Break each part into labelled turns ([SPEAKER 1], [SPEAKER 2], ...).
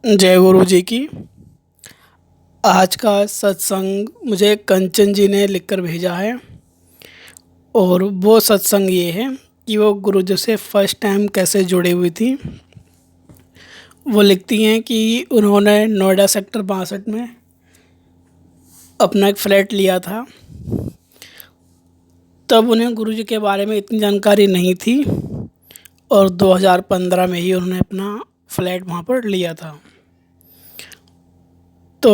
[SPEAKER 1] जय गुरु जी की। आज का सत्संग मुझे कंचन जी ने लिखकर भेजा है और वो सत्संग ये है कि वो गुरु जी से फर्स्ट टाइम कैसे जुड़ी हुई थी। वो लिखती हैं कि उन्होंने नोएडा सेक्टर 62 में अपना एक फ्लैट लिया था। तब उन्हें गुरु जी के बारे में इतनी जानकारी नहीं थी और 2015 में ही उन्होंने अपना फ्लैट वहाँ पर लिया था। तो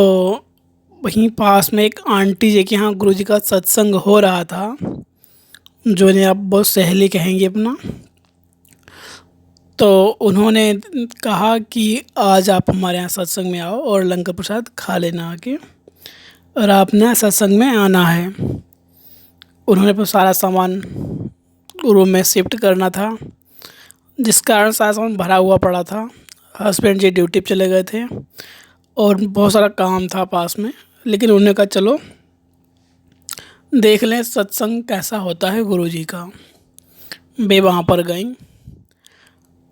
[SPEAKER 1] वहीं पास में एक आंटी जी के यहाँ गुरु जी का सत्संग हो रहा था, जो इन्हें आप बहुत सहेली कहेंगे अपना। तो उन्होंने कहा कि आज आप हमारे यहाँ सत्संग में आओ और लंगर प्रसाद खा लेना आके, और आपने सत्संग में आना है। उन्होंने अपना सारा सामान रूम में शिफ्ट करना था, जिस कारण सारा सामान भरा हुआ पड़ा था। हस्बैंड जी ड्यूटी पे चले गए थे और बहुत सारा काम था पास में, लेकिन उन्होंने कहा चलो देख लें सत्संग कैसा होता है गुरु जी का। वे वहाँ पर गई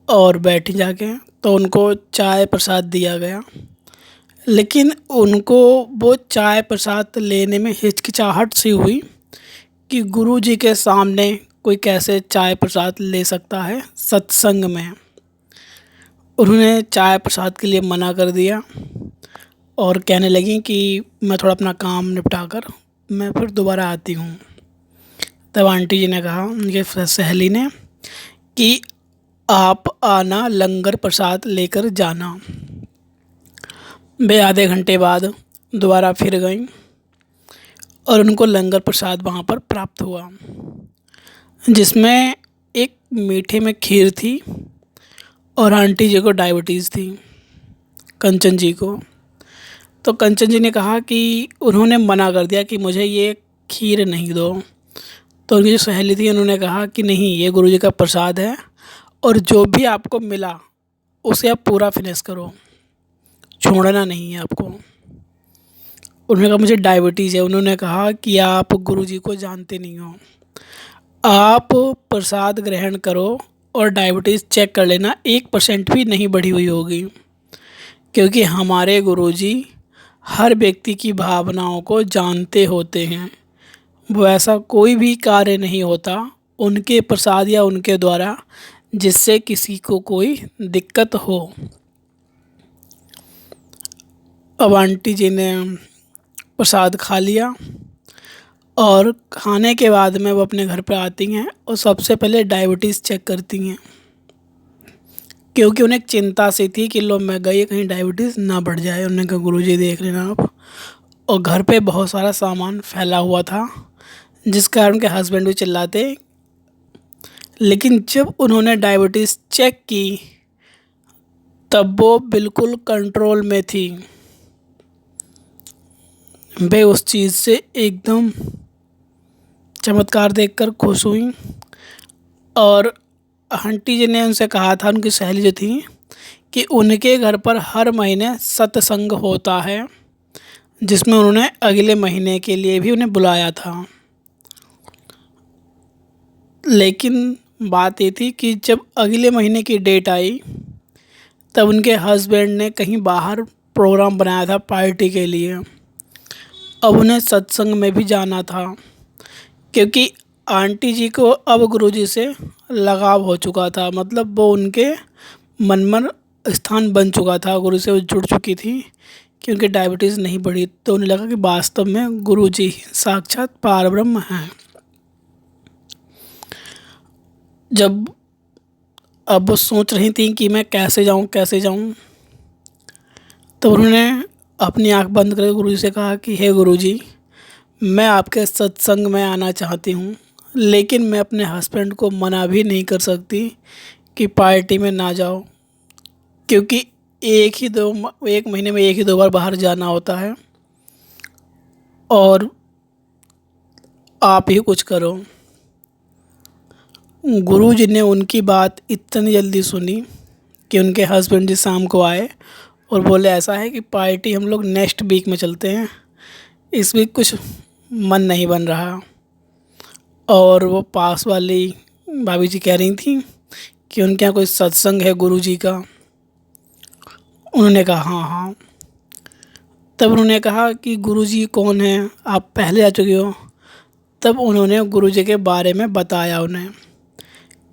[SPEAKER 1] और बैठी जाके, तो उनको चाय प्रसाद दिया गया, लेकिन उनको वो चाय प्रसाद लेने में हिचकिचाहट सी हुई कि गुरु जी के सामने कोई कैसे चाय प्रसाद ले सकता है सत्संग में। उन्होंने चाय प्रसाद के लिए मना कर दिया और कहने लगी कि मैं थोड़ा अपना काम निपटा कर मैं फिर दोबारा आती हूँ। तब आंटी जी ने कहा, उनके सहेली ने, कि आप आना, लंगर प्रसाद लेकर जाना। वे आधे घंटे बाद दोबारा फिर गईं और उनको लंगर प्रसाद वहाँ पर प्राप्त हुआ, जिसमें एक मीठे में खीर थी और आंटी जी को डायबिटीज़ थी, कंचन जी को। तो कंचन जी ने कहा कि उन्होंने मना कर दिया कि मुझे ये खीर नहीं दो। तो उनकी जो सहेली थी उन्होंने कहा कि नहीं, ये गुरु जी का प्रसाद है और जो भी आपको मिला उसे आप पूरा फिनिश करो, छोड़ना नहीं है आपको। उन्होंने कहा मुझे डायबिटीज़ है। उन्होंने कहा कि आप गुरु जी को जानते नहीं हो, आप प्रसाद ग्रहण करो और डायबिटीज़ चेक कर लेना, 1% भी नहीं बढ़ी हुई होगी, क्योंकि हमारे गुरु जी हर व्यक्ति की भावनाओं को जानते होते हैं। वो ऐसा कोई भी कार्य नहीं होता उनके प्रसाद या उनके द्वारा जिससे किसी को कोई दिक्कत हो। अब आंटी जी ने प्रसाद खा लिया और खाने के बाद में वो अपने घर पर आती हैं और सबसे पहले डायबिटीज़ चेक करती हैं, क्योंकि उन्हें एक चिंता सी थी कि लो मैं गई कहीं डायबिटीज़ ना बढ़ जाए। उन्होंने कहा गुरु जी देख लेना आप। और घर पे बहुत सारा सामान फैला हुआ था, जिस कारण उनके हस्बैंड भी चिल्लाते। लेकिन जब उन्होंने डायबिटीज़ चेक की तब वो बिल्कुल कंट्रोल में थी। वे उस चीज़ से एकदम चमत्कार देखकर खुश हुई और आंटी जी ने उनसे कहा था, उनकी सहेली जो थी, कि उनके घर पर हर महीने सत्संग होता है, जिसमें उन्होंने अगले महीने के लिए भी उन्हें बुलाया था। लेकिन बात ये थी कि जब अगले महीने की डेट आई तब उनके हस्बैंड ने कहीं बाहर प्रोग्राम बनाया था पार्टी के लिए। अब उन्हें सत्संग में भी जाना था, क्योंकि आंटी जी को अब गुरुजी से लगाव हो चुका था, मतलब वो उनके मन में स्थान बन चुका था, गुरु से वो जुड़ चुकी थी कि उनकी डायबिटीज़ नहीं बढ़ी। तो उन्हें लगा कि वास्तव में गुरुजी साक्षात पारब्रह्म हैं। जब अब वो सोच रही थी कि मैं कैसे जाऊँ, तो उन्होंने अपनी आंख बंद करके गुरुजी से कहा कि हे गुरुजी, मैं आपके सत्संग में आना चाहती हूँ, लेकिन मैं अपने हस्बैंड को मना भी नहीं कर सकती कि पार्टी में ना जाओ, क्योंकि एक महीने में एक ही दो बार बाहर जाना होता है और आप ही कुछ करो। गुरुजी ने उनकी बात इतनी जल्दी सुनी कि उनके हस्बैंड जी शाम को आए और बोले ऐसा है कि पार्टी हम लोग नेक्स्ट वीक में चलते हैं, इस वीक कुछ मन नहीं बन रहा। और वो पास वाली भाभी जी कह रही थी कि उनके यहाँ कोई सत्संग है गुरु जी का, उन्होंने कहा हाँ हाँ। तब उन्होंने कहा कि गुरुजी कौन हैं, आप पहले आ चुके हो। तब उन्होंने गुरुजी के बारे में बताया उन्हें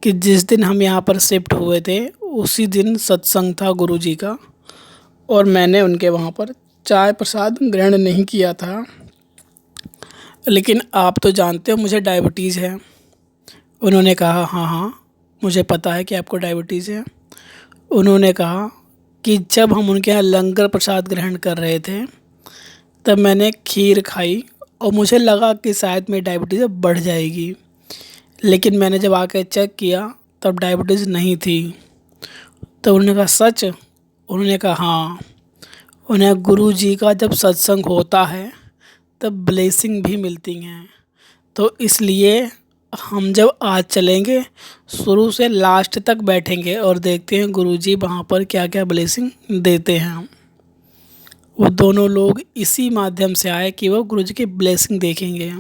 [SPEAKER 1] कि जिस दिन हम यहाँ पर शिफ्ट हुए थे उसी दिन सत्संग था गुरुजी का, और मैंने उनके वहाँ पर चाय प्रसाद ग्रहण नहीं किया था। लेकिन आप तो जानते हो मुझे डायबिटीज़ है। उन्होंने कहा हाँ हाँ, मुझे पता है कि आपको डायबिटीज़ है। उन्होंने कहा कि जब हम उनके यहाँ लंगर प्रसाद ग्रहण कर रहे थे तब मैंने खीर खाई और मुझे लगा कि शायद मेरी डायबिटीज़ बढ़ जाएगी, लेकिन मैंने जब आके चेक किया तब डायबिटीज़ नहीं थी। तो उन्होंने कहा सच? उन्होंने कहा हाँ। उन्हें गुरुजी का जब सत्संग होता है तब ब्लेसिंग भी मिलती हैं, तो इसलिए हम जब आज चलेंगे शुरू से लास्ट तक बैठेंगे और देखते हैं गुरुजी वहाँ पर क्या क्या ब्लेसिंग देते हैं। वो दोनों लोग इसी माध्यम से आए कि वो गुरुजी की ब्लेसिंग देखेंगे।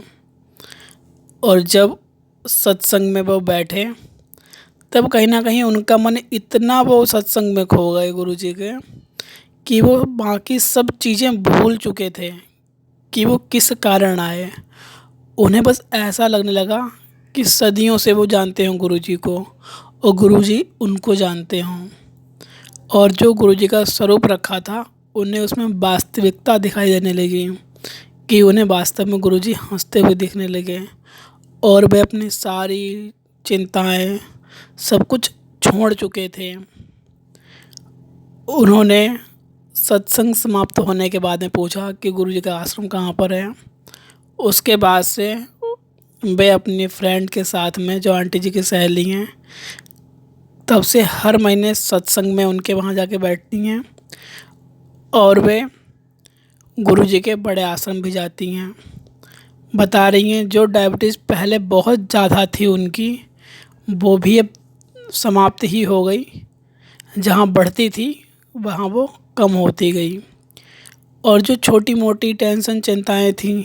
[SPEAKER 1] और जब सत्संग में वो बैठे तब कहीं ना कहीं उनका मन इतना वो सत्संग में खो गए गुरुजी के कि वो बाकी सब चीज़ें भूल चुके थे कि वो किस कारण आए। उन्हें बस ऐसा लगने लगा कि सदियों से वो जानते हों गुरुजी को और गुरुजी उनको जानते हों, और जो गुरुजी का स्वरूप रखा था उन्हें उसमें वास्तविकता दिखाई देने लगी कि उन्हें वास्तव में गुरुजी हंसते हुए दिखने लगे और वे अपनी सारी चिंताएं सब कुछ छोड़ चुके थे। उन्होंने सत्संग समाप्त होने के बाद में पूछा कि गुरुजी का आश्रम कहाँ पर है। उसके बाद से वे अपनी फ्रेंड के साथ में, जो आंटी जी की सहेली हैं, तब से हर महीने सत्संग में उनके वहाँ जाके बैठती हैं और वे गुरुजी के बड़े आश्रम भी जाती हैं। बता रही हैं जो डायबिटीज़ पहले बहुत ज़्यादा थी उनकी, वो भी अब समाप्त ही हो गई। जहाँ बढ़ती थी वहाँ वो कम होती गई। और जो छोटी मोटी टेंशन चिंताएं थीं,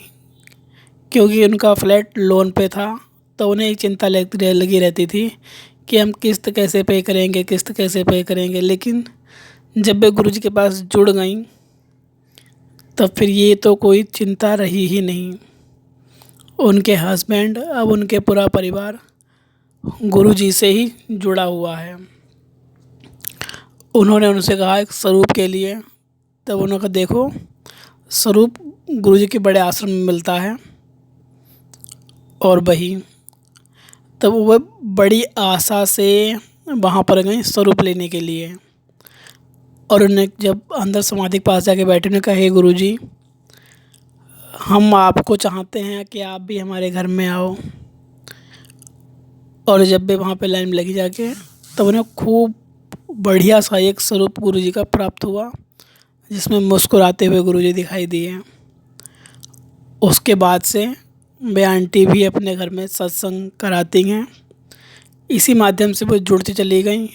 [SPEAKER 1] क्योंकि उनका फ्लैट लोन पे था तो उन्हें एक चिंता लगी रहती थी कि हम किस्त कैसे पे करेंगे, किस्त कैसे पे करेंगे। लेकिन जब वे गुरुजी के पास जुड़ गईं तब फिर ये तो कोई चिंता रही ही नहीं। उनके हस्बैंड, अब उनके पूरा परिवार गुरुजी से ही जुड़ा हुआ है। उन्होंने उनसे कहा एक स्वरूप के लिए, तब उन्होंने कहा देखो स्वरूप गुरुजी के बड़े आश्रम में मिलता है। और वही तब वह बड़ी आशा से वहाँ पर गई स्वरूप लेने के लिए। और उन्हें जब अंदर समाधि के पास जाके बैठे, उन्होंने कहा हे गुरुजी, हम आपको चाहते हैं कि आप भी हमारे घर में आओ। और जब भी वहाँ पे लाइन में लगी जाके तब उन्हें खूब बढ़िया सा एक स्वरूप गुरुजी का प्राप्त हुआ जिसमें मुस्कुराते हुए गुरुजी दिखाई दिए। उसके बाद से वे आंटी भी अपने घर में सत्संग कराती हैं। इसी माध्यम से वो जुड़ती चली गई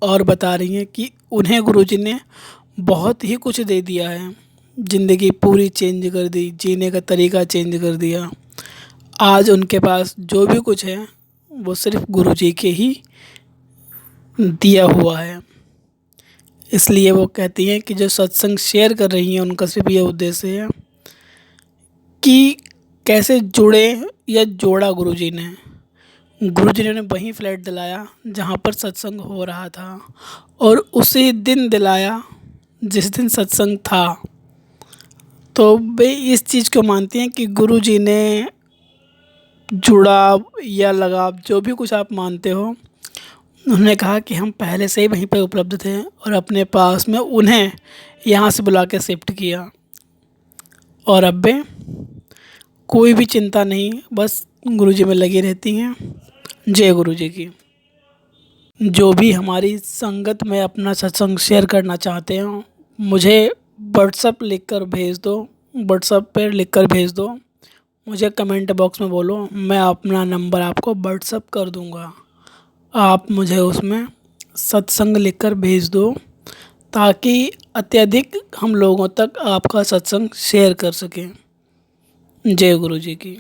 [SPEAKER 1] और बता रही हैं कि उन्हें गुरुजी ने बहुत ही कुछ दे दिया है। ज़िंदगी पूरी चेंज कर दी, जीने का तरीका चेंज कर दिया। आज उनके पास जो भी कुछ है वो सिर्फ गुरुजी के ही दिया हुआ है। इसलिए वो कहती हैं कि जो सत्संग शेयर कर रही हैं उनका सिर्फ ये उद्देश्य है कि कैसे जुड़े या जोड़ा गुरुजी ने। गुरुजी ने उन्हें वहीं फ्लैट दिलाया जहाँ पर सत्संग हो रहा था और उसी दिन दिलाया जिस दिन सत्संग था। तो वे इस चीज़ को मानती हैं कि गुरुजी ने जुड़ाव या लगाव, जो भी कुछ आप मानते हो, उन्होंने कहा कि हम पहले से ही वहीं पर उपलब्ध थे और अपने पास में उन्हें यहाँ से बुला के शिफ्ट किया। और अब वे कोई भी चिंता नहीं, बस गुरुजी में लगी रहती हैं। जय गुरुजी की। जो भी हमारी संगत में अपना सत्संग शेयर करना चाहते हो मुझे व्हाट्सअप लिख कर भेज दो, व्हाट्सअप पर लिख कर भेज दो। मुझे कमेंट बॉक्स में बोलो, मैं अपना नंबर आपको व्हाट्सअप कर दूँगा। आप मुझे उसमें सत्संग लिख कर भेज दो ताकि अत्यधिक हम लोगों तक आपका सत्संग शेयर कर सकें। जय गुरु जी की।